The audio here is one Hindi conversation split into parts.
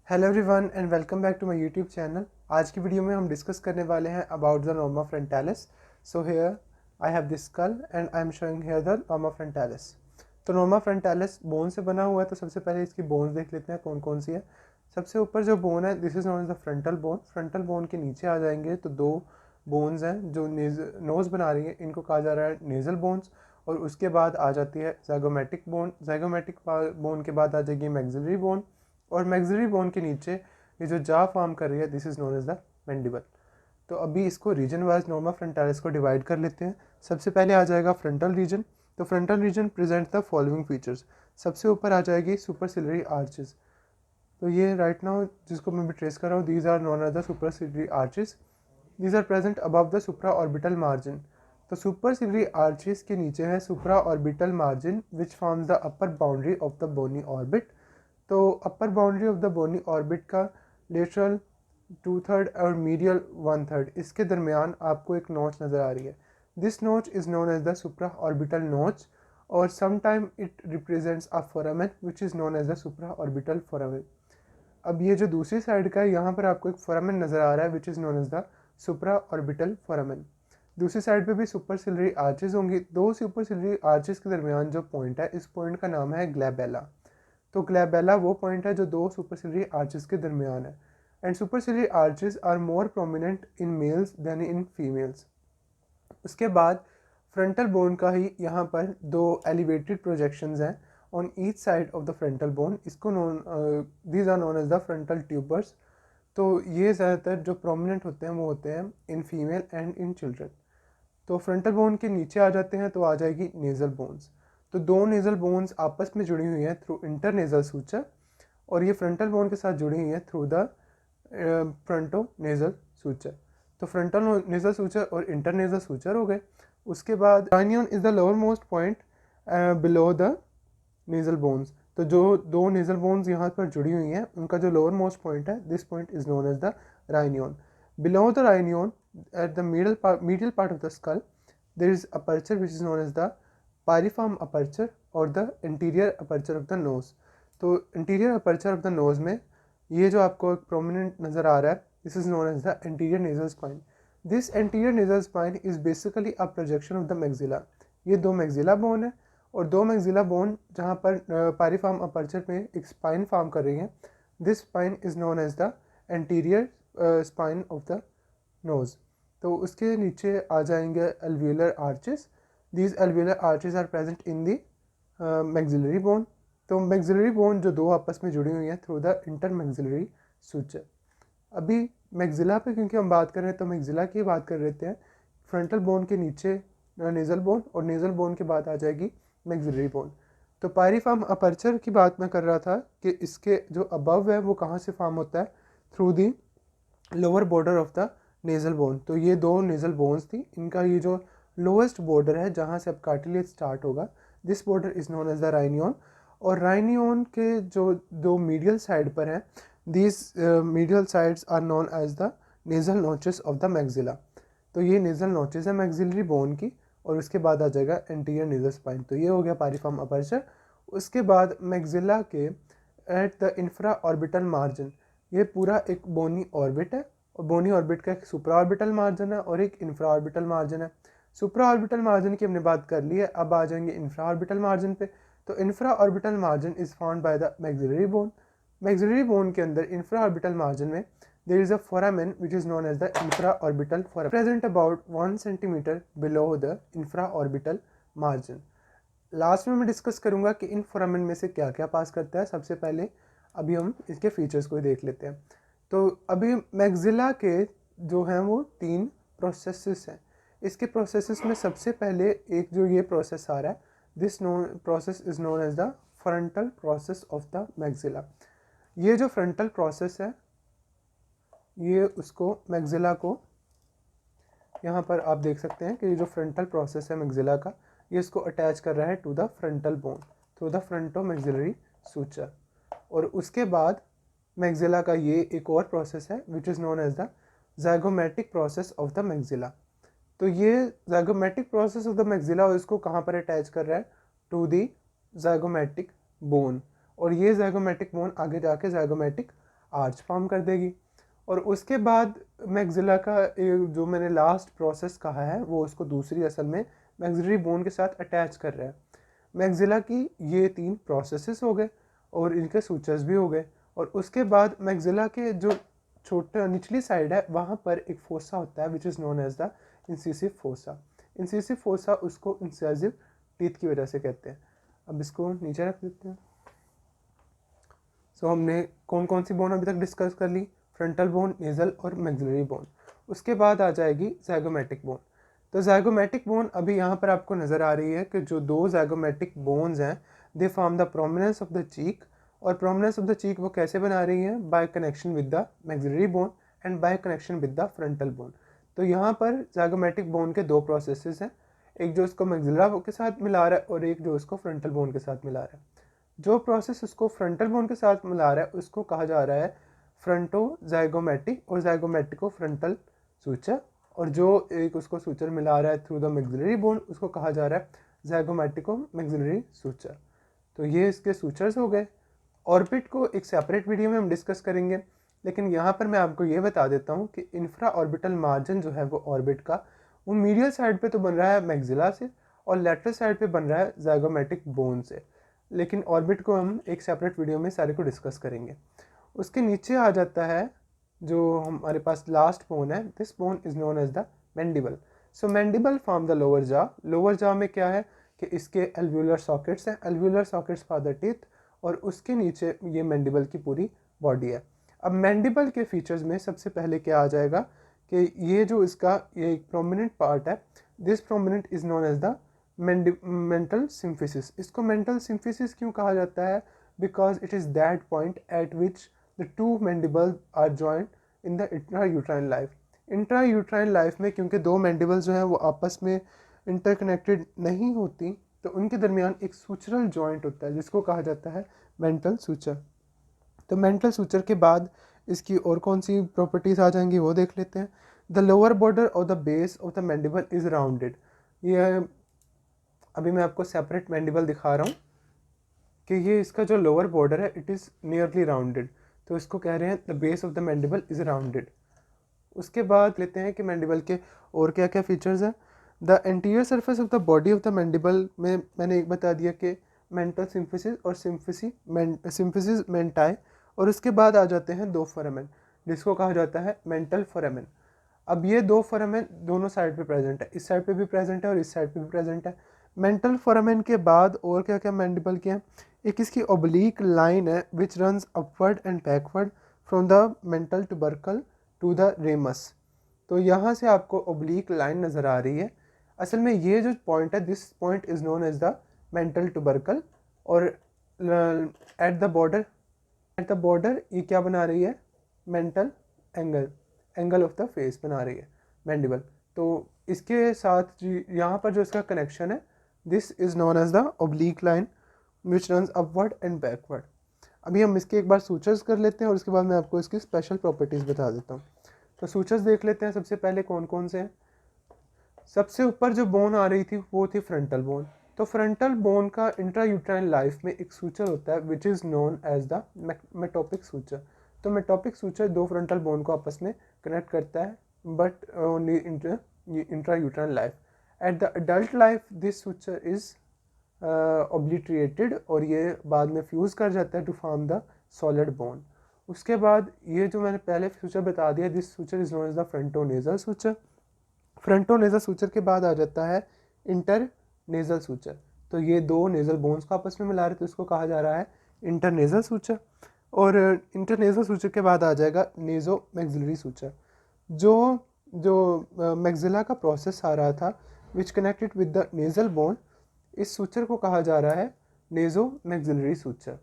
Hello everyone and welcome back to my YouTube channel. आज की वीडियो में हम डिस्कस करने वाले हैं about the norma frontalis. So here I have this skull and I am showing here the norma frontalis. तो नॉर्मा फ्रंटालिस बोन से बना हुआ है, तो सबसे पहले इसकी बोन्स देख लेते हैं कौन कौन सी है। सबसे ऊपर जो बोन है this is known as the frontal bone. Frontal bone के नीचे आ जाएंगे तो दो बोन्स हैं जो नोज़ बना रही है, इनको कहा जा रहा है नेज़ल बोन्स। और उसके बाद आ जाती है ज़ाइगोमेटिक बोन। ज़ाइगोमेटिक बोन के बाद आ जाएगी मैक्सिलरी बोन, और मैक्सिलरी बोन के नीचे ये जो जा फॉर्म कर रही है this is known as the mandible. तो अभी इसको रीजन वाइज नॉर्मा फ्रंटालिस को डिवाइड कर लेते हैं। सबसे पहले आ जाएगा फ्रंटल रीजन। तो frontal region present the following features. सबसे ऊपर आ जाएगी सुपरसिलरी आर्चेस। तो ये राइट नाउ जिसको मैं भी ट्रेस कर रहा हूँ, these are known as the superciliary arches. These are present above the supra orbital margin. तो सुपरसिलरी आर्चेस के नीचे है supra orbital margin which forms the upper boundary of the bony orbit. तो upper boundary of the bony orbit का लेटरल 2/3 और मीडियल 1/3 इसके दरमियान आपको एक नोच नज़र आ रही है। This notch is known as the supra orbital notch, और sometime it represents a foramen which is known as the supra orbital foramen. अब ये जो दूसरी साइड का है यहाँ पर आपको एक फोरामेन नज़र आ रहा है which is known as the supra orbital foramen. दूसरी साइड पे भी सुपरसिलरी आर्चेस होंगी। दो सुपरसिलरी आर्चेस के दरमियान जो पॉइंट है, इस पॉइंट का नाम है ग्लैबेला। तो ग्लैबेला वो पॉइंट है जो दो सुपरसिलरी आर्चेस के दरमियान है। And superciliary arches are more prominent in males than in females. उसके बाद फ्रंटल बोन का ही यहाँ पर दो एलिवेटेड प्रोजेक्शंस हैं on each side of the frontal bone. इसको these are known as the frontal tubers. तो ये ज़्यादातर जो प्रोमिनेंट होते हैं वो होते हैं in female and in children. तो फ्रंटल बोन के नीचे आ जाते हैं तो आ जाएगी नेज़ल बोन्स। तो दो नेज़ल बोन्स आपस में जुड़ी हुई हैं थ्रू इंटरनेज़ल सूचर, और ये फ्रंटल बोन के साथ जुड़ी हुई हैं through the fronto nasal suture. तो फ्रंटल नेज़ल सूचर और इंटरनेज़ल सूचर हो गए। उसके बाद rhinion is the lower most point below the nasal bones. तो जो दो नेज़ल बोन्स यहाँ पर जुड़ी हुई हैं उनका जो लोअर मोस्ट पॉइंट है this point is known as the rhinion. Below the rhinion at the medial part of the skull there is aperture which is known as the pyriform aperture or the anterior aperture of the nose। तो anterior aperture of the nose में ये जो आपको एक prominent नज़र आ रहा है this is known as the anterior nasal spine। this anterior nasal spine is basically a projection of the maxilla। ये दो maxilla bone है, और दो maxilla bone जहाँ पर pyriform aperture में एक spine form कर रही है। this spine is known as the anterior spine of the nose। तो उसके नीचे आ जाएंगे alveolar arches. These alveolar arches are present in the maxillary bone. तो मैक्सिलरी बोन जो दो आपस में जुड़ी हुई हैं through the inter maxillary suture. अभी मैक्सिला पे क्योंकि हम बात कर रहे हैं तो मैक्सिला की बात कर लेते हैं। फ्रंटल बोन के नीचे नेज़ल बोन, और नेज़ल बोन के बाद आ जाएगी मैक्सिलरी बोन। तो पायरिफॉर्म अपर्चर की बात मैं कर रहा था कि इसके जो अबव है वो कहाँ से फॉर्म होता है, through the lower border of the nasal bone. तो ये दो नेज़ल बोन्स थी, इनका ये जो लोएस्ट बॉर्डर है जहाँ से अब कार्टिलेज स्टार्ट होगा this border is known as the rhinion. और राइनियन के जो दो मीडियल साइड पर हैं these medial sides are known as the nasal notches of the maxilla. तो ये नेज़ल नोचेस है मैक्सिलरी बोन की, और उसके बाद आ जाएगा एंटीरियर नेज़ल स्पाइन। तो ये हो गया पायरिफॉर्म अपर्चर। उसके बाद मैक्सिला के at the infra orbital margin, ये पूरा एक बोनी ऑर्बिट है, और बोनी ऑर्बिट का एक सुप्रा ऑर्बिटल मार्जिन है और एक इंफ्रा ऑर्बिटल मार्जिन है। सुप्रा ऑर्बिटल मार्जिन की हमने बात कर ली है, अब आ जाएंगे इंफ्रा ऑर्बिटल मार्जिन पे। तो infra orbital margin is found by the maxillary bone. Maxillary bone के अंदर इंफ्रा ऑर्बिटल मार्जिन में there is a foramen which is known as the infra orbital foramen present about 1 centimetre below the infra orbital margin. Last में मैं डिस्कस करूंगा कि इन फोरामेन में से क्या क्या पास करता है। सबसे पहले अभी हम इसके फीचर्स को देख लेते हैं। तो अभी मैक्सिला के जो हैं वो 3 प्रोसेसेस हैं। इसके प्रोसेसेस में सबसे पहले एक जो ये प्रोसेस आ रहा है this process is known as the frontal process of the maxilla. ये जो फ्रंटल प्रोसेस है ये उसको मैक्सिला को, यहाँ पर आप देख सकते हैं कि ये जो फ्रंटल प्रोसेस है मैक्सिला का ये इसको अटैच कर रहा है to the frontal bone through the fronto maxillary suture. और उसके बाद मैक्सिला का ये एक और प्रोसेस है which is known as the zygomatic process of the maxilla. तो ये zygomatic process of the maxilla इसको कहाँ पर अटैच कर रहा है, टू दी ज़ाइगोमेटिक बोन। और ये ज़ाइगोमेटिक बोन आगे जाके ज़ाइगोमेटिक आर्च फॉर्म कर देगी। और उसके बाद मैक्सिला का जो मैंने लास्ट प्रोसेस कहा है वो उसको दूसरी असल में मैक्सिलरी बोन के साथ अटैच कर रहा है। मैक्सिला की ये 3 प्रोसेसेस हो गए और इनके सूचर्स भी हो गए। और उसके बाद मैक्सिला के जो छोटा निचली साइड है वहाँ पर एक फोसा होता है which is known as the incisive fossa. Incisive fossa उसको इंसाइसिव टीथ की वजह से कहते हैं। अब इसको नीचे रख देते हैं। हमने कौन कौन सी बोन अभी तक डिस्कस कर ली, फ्रंटल बोन, नेजल और मैक्सिलरी बोन। उसके बाद आ जाएगी ज़ाइगोमैटिक बोन। तो ज़ाइगोमैटिक बोन अभी यहाँ पर आपको नज़र आ रही है कि जो 2 ज़ाइगोमैटिक बोन्स हैं they form the prominence of the cheek. और प्रोमिनेंस ऑफ द चीक वो कैसे बना रही है, by connection with the maxillary bone and by connection with the frontal bone. तो यहाँ पर ज़ाइगोमैटिक बोन के 2 प्रोसेसेस हैं, एक जो इसको मैक्सिला के साथ मिला रहा है और एक जो इसको फ्रंटल बोन के साथ मिला रहा है। जो प्रोसेस उसको फ्रंटल बोन के साथ मिला रहा है उसको कहा जा रहा है फ्रंटो ज़ाइगोमैटिक और ज़ाइगोमैटिको फ्रंटल सूचर। और जो एक उसको सूचर मिला रहा है थ्रू द मैक्सिलरी बोन उसको कहा जा रहा है ज़ाइगोमैटिको मैक्सिलरी सूचर। तो ये इसके सूचर्स हो गए। ऑर्बिट को एक सेपरेट वीडियो में हम डिस्कस करेंगे, लेकिन यहाँ पर मैं आपको ये बता देता हूँ कि इंफ्रा ऑर्बिटल मार्जिन जो है वो ऑर्बिट का वो मीडियल साइड पे तो बन रहा है मैक्सिला से और लेटरल साइड पे बन रहा है ज़ाइगोमैटिक बोन से। लेकिन ऑर्बिट को हम एक सेपरेट वीडियो में सारे को डिस्कस करेंगे। उसके नीचे आ जाता है जो हमारे पास लास्ट बोन है, this bone is known as the mandible. So mandible form the lower jaw. Lower jaw में क्या है कि इसके एल्व्यूलर सॉकेट्स हैं, alveolar sockets for the teeth, और उसके नीचे ये मैंडिबल की पूरी बॉडी है। अब मैंडिबल के फीचर्स में सबसे पहले क्या आ जाएगा कि ये जो इसका ये एक प्रोमिनेंट पार्ट है, this prominent is known as the mental symphysis. इसको मेंटल सिम्फिसिस क्यों कहा जाता है, because it is that point at which the 2 mandibles are joint in the intrauterine life. Intrauterine life में क्योंकि 2 मैंडिबल्स जो हैं वो आपस में इंटरकनेक्टेड नहीं होती, तो उनके दरमियान एक सूचरल जॉइंट होता है जिसको कहा जाता है मेंटल सूचर। तो मेंटल सूचर के बाद इसकी और कौन सी प्रॉपर्टीज़ आ जाएंगी वो देख लेते हैं। The lower border of the base of the mandible is rounded. ये अभी मैं आपको सेपरेट मैंडिबल दिखा रहा हूँ कि ये इसका जो लोअर बॉर्डर है इट इज़ नियरली राउंडेड, तो इसको कह रहे हैं the base of the mandible is rounded. उसके बाद लेते हैं कि मैंडिबल के और क्या क्या फीचर्स हैं। The anterior surface of the body of the mandible में मैंने एक बता दिया कि मेंटल सिम्फिसिस और सिम्फिसिस मेंटाई। और उसके बाद आ जाते हैं 2 फोरामेन जिसको कहा जाता है मेंटल फोरामेन। अब ये 2 फोरामेन दोनों साइड पे प्रेजेंट है, इस साइड पे भी प्रेजेंट है और इस साइड पे भी प्रेजेंट है। मेंटल फोरामेन के बाद और क्या क्या मैंडिबल के हैं, एक इसकी ओब्लीक लाइन है which runs upward and backward from the mental tubercle to the ramus. तो यहाँ से आपको ओब्लीक लाइन नज़र आ रही है। असल में ये जो पॉइंट है this point is known as the mental tubercle. और एट द बॉर्डर ये क्या बना रही है, mental angle of the face बना रही है मैंडिबल। तो इसके साथ यहाँ पर जो इसका कनेक्शन है this is known as the oblique line which runs upward and backward. अभी हम इसके एक बार सूचर्स कर लेते हैं और उसके बाद मैं आपको इसकी स्पेशल प्रॉपर्टीज़ बता देता हूँ। तो सूचर्स देख लेते हैं सबसे पहले कौन कौन से हैं। सबसे ऊपर जो बोन आ रही थी वो थी फ्रंटल बोन। तो फ्रंटल बोन का इंट्रायूट्राइन लाइफ में एक सूचर होता है which is known as the metopic suture. तो मेटोपिक सूचर 2 फ्रंटल बोन को आपस में कनेक्ट करता है but only intrauterine life. At the adult life this suture is obliterated और ये बाद में फ्यूज़ कर जाता है to form the solid bone. उसके बाद ये जो मैंने पहले सूचर बता दिया this suture is known as the frontonasal suture. Frontonasal suture के बाद आ जाता है इंटरनेजल सूचर। तो ये 2 नेजल बोन्स को आपस में मिला रहे तो इसको कहा जा रहा है इंटरनेजल सूचर। और इंटरनेजल सूचर के बाद आ जाएगा नेजो मैक्सिलरी सूचर। जो मैक्सिला का प्रोसेस आ रहा था which connected with the nasal bone, इस सूचर को कहा जा रहा है naso maxillary suture.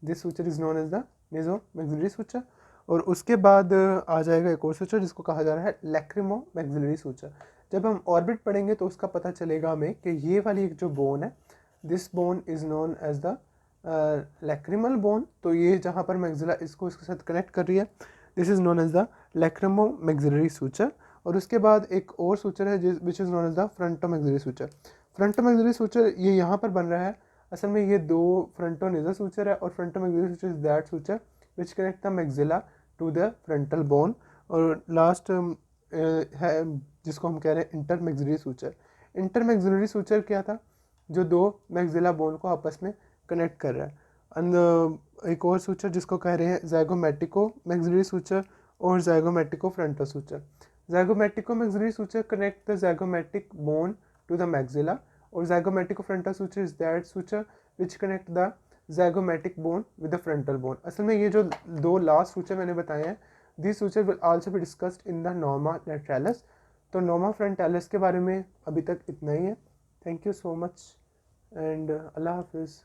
This suture is known as the naso maxillary suture. और उसके बाद आ जाएगा एक और सूचर जिसको कहा जा रहा है लैक्रिमो मैक्सिलरी सूचर। जब हम ऑर्बिट पढ़ेंगे तो उसका पता चलेगा हमें कि ये वाली एक जो बोन है this bone is known as the lacrimal bone. तो ये जहाँ पर मैक्सिला इसको इसके साथ कनेक्ट कर रही है this is known as the lacrimo maxillary suture. और उसके बाद एक और सूचर है which is known as the fronto maxillary suture. Fronto maxillary suture ये यहाँ पर बन रहा है असल में ये दो फ्रंटोनेजल सूचर है और frontomaxillary suture is that suture which connect the maxilla to the frontal bone. और लास्ट है जिसको हम कह रहे हैं इंटरमैक्सिलरी सूचर। इंटरमैक्सिलरी सूचर क्या था? जो दो मैक्सिला बोन को आपस में कनेक्ट कर रहा है। एक और सूचर जिसको कह रहे हैं ज़ाइगोमेटिको मैक्सिलरी सूचर और zygomatico frontal suture. Zygomatico maxillary suture connect the zygomatic bone to the maxilla और zygomatico frontal suture is that suture which connect the zygomatic bone with the frontal bone. असल में ये जो दो लास्ट सूचर मैंने बताए हैं, this suture will also be discussed in the Norma लैटरलिस। तो नॉर्मा फ्रंटालिस के बारे में अभी तक इतना ही है। Thank you so much and अल्लाह हाफिज़।